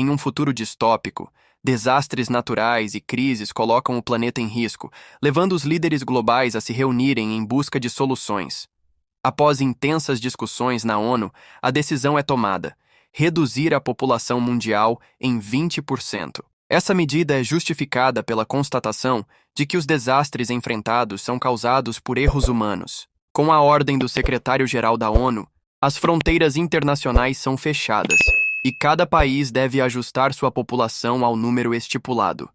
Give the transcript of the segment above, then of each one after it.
em um futuro distópico, desastres naturais e crises colocam o planeta em risco, levando os líderes globais a se reunirem em busca de soluções. Após intensas discussões na ONU, a decisão é tomada: reduzir a população mundial em 20%. Essa medida é justificada pela constatação de que os desastres enfrentados são causados por erros humanos. Com a ordem do secretário-geral da ONU, as fronteiras internacionais são fechadas e cada país deve ajustar sua população ao número estipulado.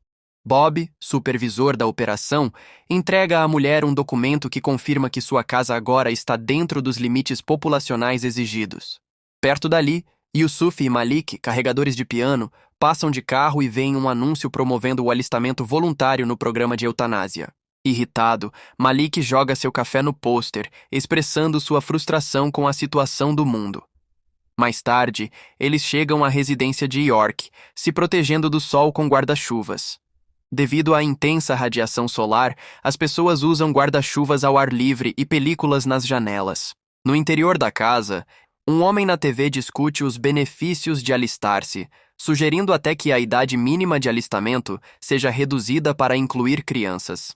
Bob, supervisor da operação, entrega à mulher um documento que confirma que sua casa agora está dentro dos limites populacionais exigidos. Perto dali, Yusuf e Malik, carregadores de piano, passam de carro e veem um anúncio promovendo o alistamento voluntário no programa de eutanásia. Irritado, Malik joga seu café no pôster, expressando sua frustração com a situação do mundo. Mais tarde, eles chegam à residência de York, se protegendo do sol com guarda-chuvas. Devido à intensa radiação solar, as pessoas usam guarda-chuvas ao ar livre e películas nas janelas. No interior da casa, um homem na TV discute os benefícios de alistar-se, sugerindo até que a idade mínima de alistamento seja reduzida para incluir crianças.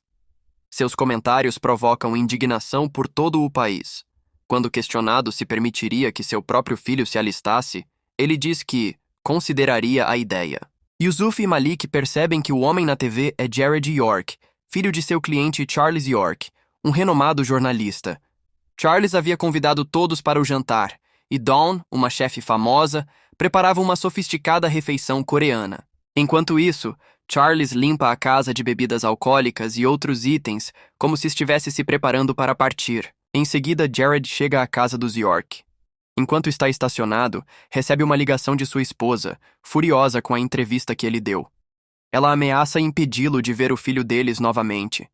Seus comentários provocam indignação por todo o país. Quando questionado se permitiria que seu próprio filho se alistasse, ele diz que consideraria a ideia. Yusuf e Malik percebem que o homem na TV é Jared York, filho de seu cliente Charles York, um renomado jornalista. Charles havia convidado todos para o jantar, e Dawn, uma chefe famosa, preparava uma sofisticada refeição coreana. Enquanto isso, Charles limpa a casa de bebidas alcoólicas e outros itens, como se estivesse se preparando para partir. Em seguida, Jared chega à casa dos York. Enquanto está estacionado, recebe uma ligação de sua esposa, furiosa com a entrevista que ele deu. Ela ameaça impedi-lo de ver o filho deles novamente.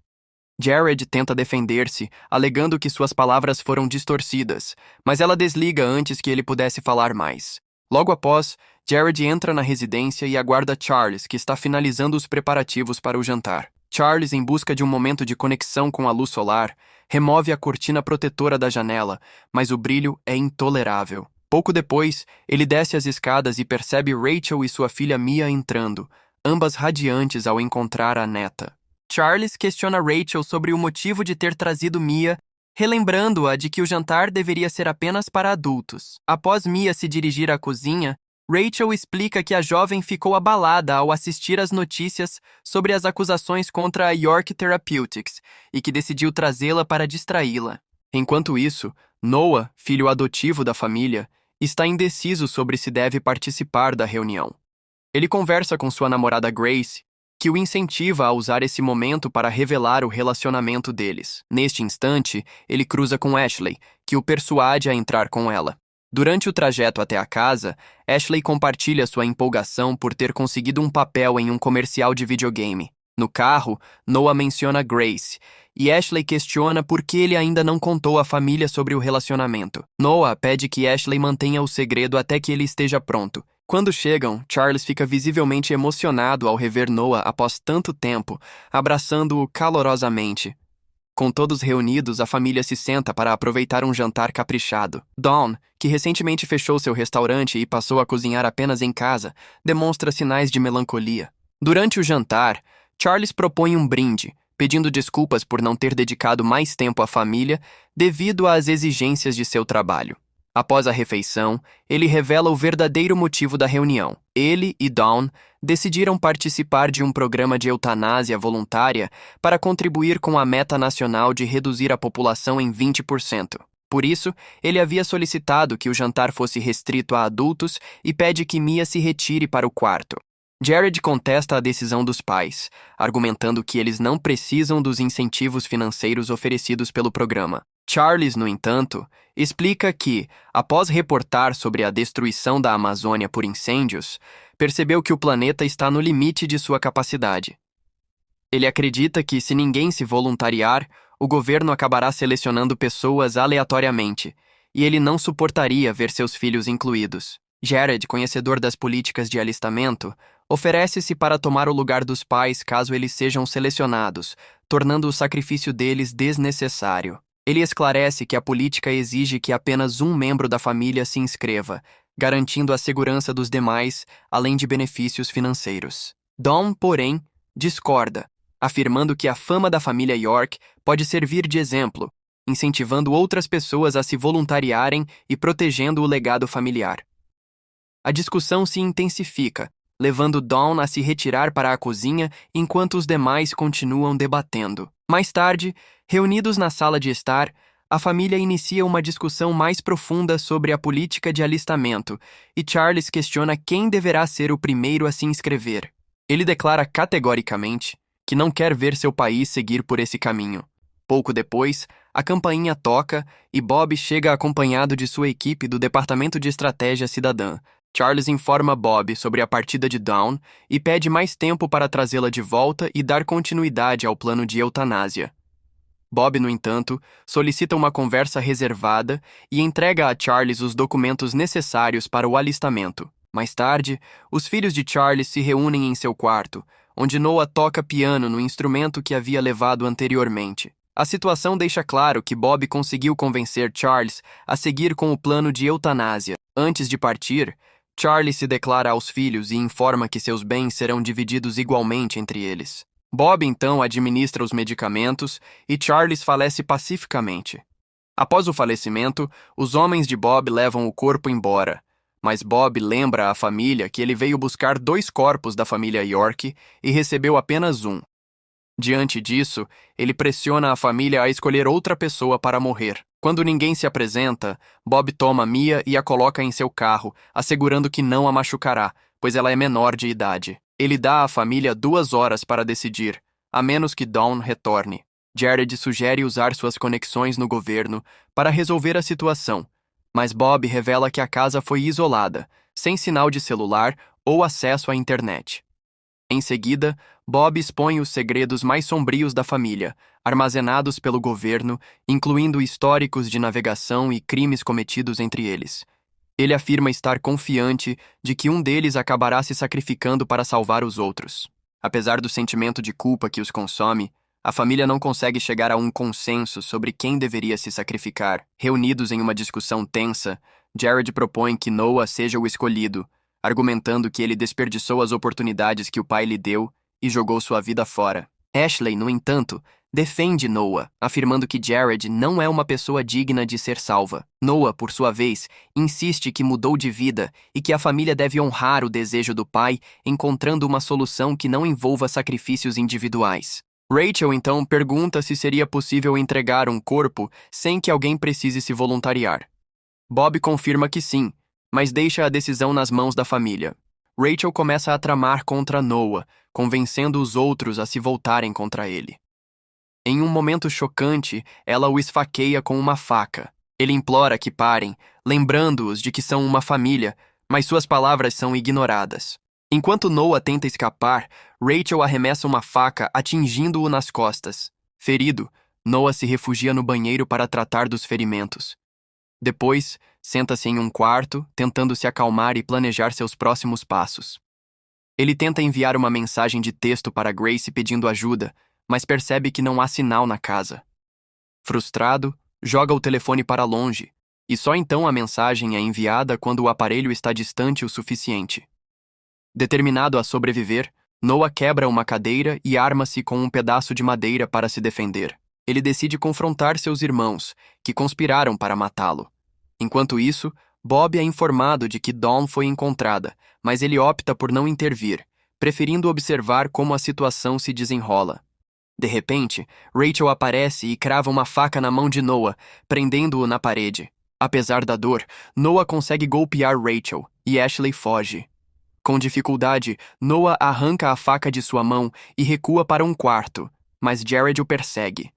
Jared tenta defender-se, alegando que suas palavras foram distorcidas, mas ela desliga antes que ele pudesse falar mais. Logo após, Jared entra na residência e aguarda Charles, que está finalizando os preparativos para o jantar. Charles, em busca de um momento de conexão com a luz solar, remove a cortina protetora da janela, mas o brilho é intolerável. Pouco depois, ele desce as escadas e percebe Rachel e sua filha Mia entrando, ambas radiantes ao encontrar a neta. Charles questiona Rachel sobre o motivo de ter trazido Mia, relembrando-a de que o jantar deveria ser apenas para adultos. Após Mia se dirigir à cozinha, Rachel explica que a jovem ficou abalada ao assistir às notícias sobre as acusações contra a York Therapeutics e que decidiu trazê-la para distraí-la. Enquanto isso, Noah, filho adotivo da família, está indeciso sobre se deve participar da reunião. Ele conversa com sua namorada Grace, que o incentiva a usar esse momento para revelar o relacionamento deles. Neste instante, ele cruza com Ashley, que o persuade a entrar com ela. Durante o trajeto até a casa, Ashley compartilha sua empolgação por ter conseguido um papel em um comercial de videogame. No carro, Noah menciona Grace, e Ashley questiona por que ele ainda não contou à família sobre o relacionamento. Noah pede que Ashley mantenha o segredo até que ele esteja pronto. Quando chegam, Charles fica visivelmente emocionado ao rever Noah após tanto tempo, abraçando-o calorosamente. Com todos reunidos, a família se senta para aproveitar um jantar caprichado. Dawn, que recentemente fechou seu restaurante e passou a cozinhar apenas em casa, demonstra sinais de melancolia. Durante o jantar, Charles propõe um brinde, pedindo desculpas por não ter dedicado mais tempo à família devido às exigências de seu trabalho. Após a refeição, ele revela o verdadeiro motivo da reunião. Ele e Dawn decidiram participar de um programa de eutanásia voluntária para contribuir com a meta nacional de reduzir a população em 20%. Por isso, ele havia solicitado que o jantar fosse restrito a adultos e pede que Mia se retire para o quarto. Jared contesta a decisão dos pais, argumentando que eles não precisam dos incentivos financeiros oferecidos pelo programa. Charles, no entanto, explica que, após reportar sobre a destruição da Amazônia por incêndios, percebeu que o planeta está no limite de sua capacidade. Ele acredita que, se ninguém se voluntariar, o governo acabará selecionando pessoas aleatoriamente, e ele não suportaria ver seus filhos incluídos. Jared, conhecedor das políticas de alistamento, oferece-se para tomar o lugar dos pais caso eles sejam selecionados, tornando o sacrifício deles desnecessário. Ele esclarece que a política exige que apenas um membro da família se inscreva, garantindo a segurança dos demais, além de benefícios financeiros. Dawn, porém, discorda, afirmando que a fama da família York pode servir de exemplo, incentivando outras pessoas a se voluntariarem e protegendo o legado familiar. A discussão se intensifica, levando Dawn a se retirar para a cozinha enquanto os demais continuam debatendo. Mais tarde, reunidos na sala de estar, a família inicia uma discussão mais profunda sobre a política de alistamento e Charles questiona quem deverá ser o primeiro a se inscrever. Ele declara categoricamente que não quer ver seu país seguir por esse caminho. Pouco depois, a campainha toca e Bob chega acompanhado de sua equipe do Departamento de Estratégia Cidadã. Charles informa Bob sobre a partida de Dawn e pede mais tempo para trazê-la de volta e dar continuidade ao plano de eutanásia. Bob, no entanto, solicita uma conversa reservada e entrega a Charles os documentos necessários para o alistamento. Mais tarde, os filhos de Charles se reúnem em seu quarto, onde Noah toca piano no instrumento que havia levado anteriormente. A situação deixa claro que Bob conseguiu convencer Charles a seguir com o plano de eutanásia. Antes de partir, Charles se declara aos filhos e informa que seus bens serão divididos igualmente entre eles. Bob então administra os medicamentos e Charles falece pacificamente. Após o falecimento, os homens de Bob levam o corpo embora, mas Bob lembra à família que ele veio buscar 2 corpos da família York e recebeu apenas um. Diante disso, ele pressiona a família a escolher outra pessoa para morrer. Quando ninguém se apresenta, Bob toma Mia e a coloca em seu carro, assegurando que não a machucará, pois ela é menor de idade. Ele dá à família 2 horas para decidir, a menos que Dawn retorne. Jared sugere usar suas conexões no governo para resolver a situação, mas Bob revela que a casa foi isolada, sem sinal de celular ou acesso à internet. Em seguida, Bob expõe os segredos mais sombrios da família, armazenados pelo governo, incluindo históricos de navegação e crimes cometidos entre eles. Ele afirma estar confiante de que um deles acabará se sacrificando para salvar os outros. Apesar do sentimento de culpa que os consome, a família não consegue chegar a um consenso sobre quem deveria se sacrificar. Reunidos em uma discussão tensa, Jared propõe que Noah seja o escolhido, argumentando que ele desperdiçou as oportunidades que o pai lhe deu e jogou sua vida fora. Ashley, no entanto, defende Noah, afirmando que Jared não é uma pessoa digna de ser salva. Noah, por sua vez, insiste que mudou de vida e que a família deve honrar o desejo do pai, encontrando uma solução que não envolva sacrifícios individuais. Rachel, então, pergunta se seria possível entregar um corpo sem que alguém precise se voluntariar. Bob confirma que sim, mas deixa a decisão nas mãos da família. Rachel começa a tramar contra Noah, convencendo os outros a se voltarem contra ele. Em um momento chocante, ela o esfaqueia com uma faca. Ele implora que parem, lembrando-os de que são uma família, mas suas palavras são ignoradas. Enquanto Noah tenta escapar, Rachel arremessa uma faca, atingindo-o nas costas. Ferido, Noah se refugia no banheiro para tratar dos ferimentos. Depois, senta-se em um quarto, tentando se acalmar e planejar seus próximos passos. Ele tenta enviar uma mensagem de texto para Grace pedindo ajuda, mas percebe que não há sinal na casa. Frustrado, joga o telefone para longe, e só então a mensagem é enviada quando o aparelho está distante o suficiente. Determinado a sobreviver, Noah quebra uma cadeira e arma-se com um pedaço de madeira para se defender. Ele decide confrontar seus irmãos, que conspiraram para matá-lo. Enquanto isso, Bob é informado de que Dawn foi encontrada, mas ele opta por não intervir, preferindo observar como a situação se desenrola. De repente, Rachel aparece e crava uma faca na mão de Noah, prendendo-o na parede. Apesar da dor, Noah consegue golpear Rachel, e Ashley foge. Com dificuldade, Noah arranca a faca de sua mão e recua para um quarto, mas Jared o persegue.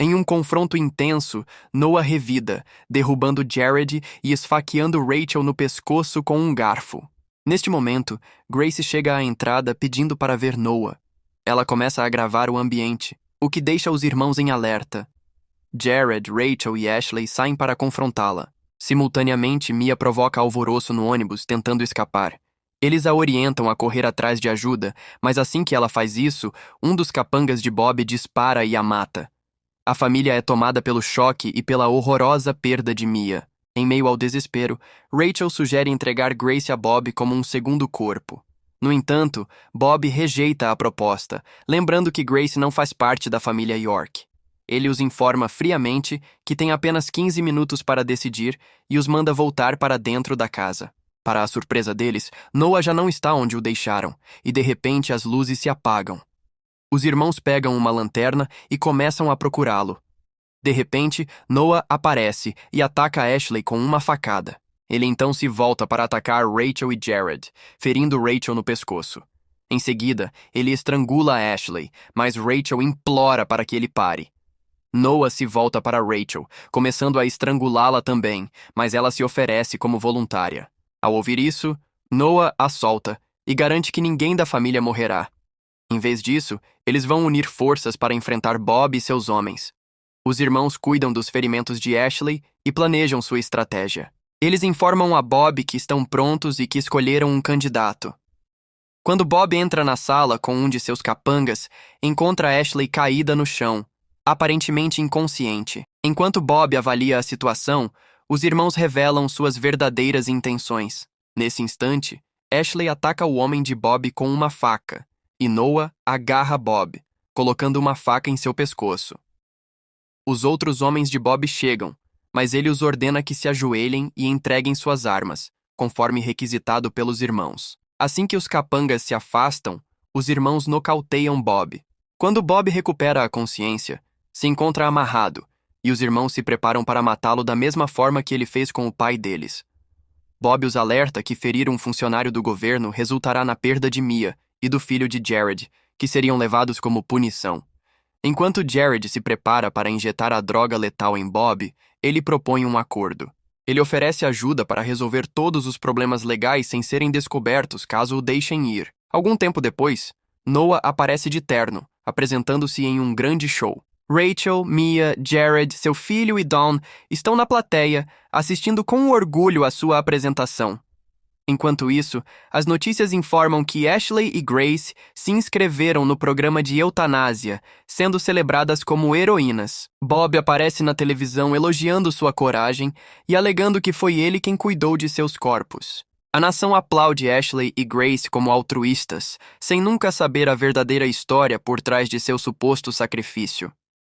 Em um confronto intenso, Noah revida, derrubando Jared e esfaqueando Rachel no pescoço com um garfo. Neste momento, Grace chega à entrada pedindo para ver Noah. Ela começa a agravar o ambiente, o que deixa os irmãos em alerta. Jared, Rachel e Ashley saem para confrontá-la. Simultaneamente, Mia provoca alvoroço no ônibus, tentando escapar. Eles a orientam a correr atrás de ajuda, mas assim que ela faz isso, um dos capangas de Bob dispara e a mata. A família é tomada pelo choque e pela horrorosa perda de Mia. Em meio ao desespero, Rachel sugere entregar Grace a Bob como um segundo corpo. No entanto, Bob rejeita a proposta, lembrando que Grace não faz parte da família York. Ele os informa friamente que tem apenas 15 minutos para decidir e os manda voltar para dentro da casa. Para a surpresa deles, Noah já não está onde o deixaram, e de repente as luzes se apagam. Os irmãos pegam uma lanterna e começam a procurá-lo. De repente, Noah aparece e ataca Ashley com uma facada. Ele então se volta para atacar Rachel e Jared, ferindo Rachel no pescoço. Em seguida, ele estrangula Ashley, mas Rachel implora para que ele pare. Noah se volta para Rachel, começando a estrangulá-la também, mas ela se oferece como voluntária. Ao ouvir isso, Noah a solta e garante que ninguém da família morrerá. Em vez disso, eles vão unir forças para enfrentar Bob e seus homens. Os irmãos cuidam dos ferimentos de Ashley e planejam sua estratégia. Eles informam a Bob que estão prontos e que escolheram um candidato. Quando Bob entra na sala com um de seus capangas, encontra Ashley caída no chão, aparentemente inconsciente. Enquanto Bob avalia a situação, os irmãos revelam suas verdadeiras intenções. Nesse instante, Ashley ataca o homem de Bob com uma faca, e Noah agarra Bob, colocando uma faca em seu pescoço. Os outros homens de Bob chegam, mas ele os ordena que se ajoelhem e entreguem suas armas, conforme requisitado pelos irmãos. Assim que os capangas se afastam, os irmãos nocauteiam Bob. Quando Bob recupera a consciência, se encontra amarrado, e os irmãos se preparam para matá-lo da mesma forma que ele fez com o pai deles. Bob os alerta que ferir um funcionário do governo resultará na perda de Mia e do filho de Jared, que seriam levados como punição. Enquanto Jared se prepara para injetar a droga letal em Bob, ele propõe um acordo. Ele oferece ajuda para resolver todos os problemas legais sem serem descobertos caso o deixem ir. Algum tempo depois, Noah aparece de terno, apresentando-se em um grande show. Rachel, Mia, Jared, seu filho e Dawn estão na plateia, assistindo com orgulho à sua apresentação. Enquanto isso, as notícias informam que Ashley e Grace se inscreveram no programa de eutanásia, sendo celebradas como heroínas. Bob aparece na televisão elogiando sua coragem e alegando que foi ele quem cuidou de seus corpos. A nação aplaude Ashley e Grace como altruístas, sem nunca saber a verdadeira história por trás de seu suposto sacrifício.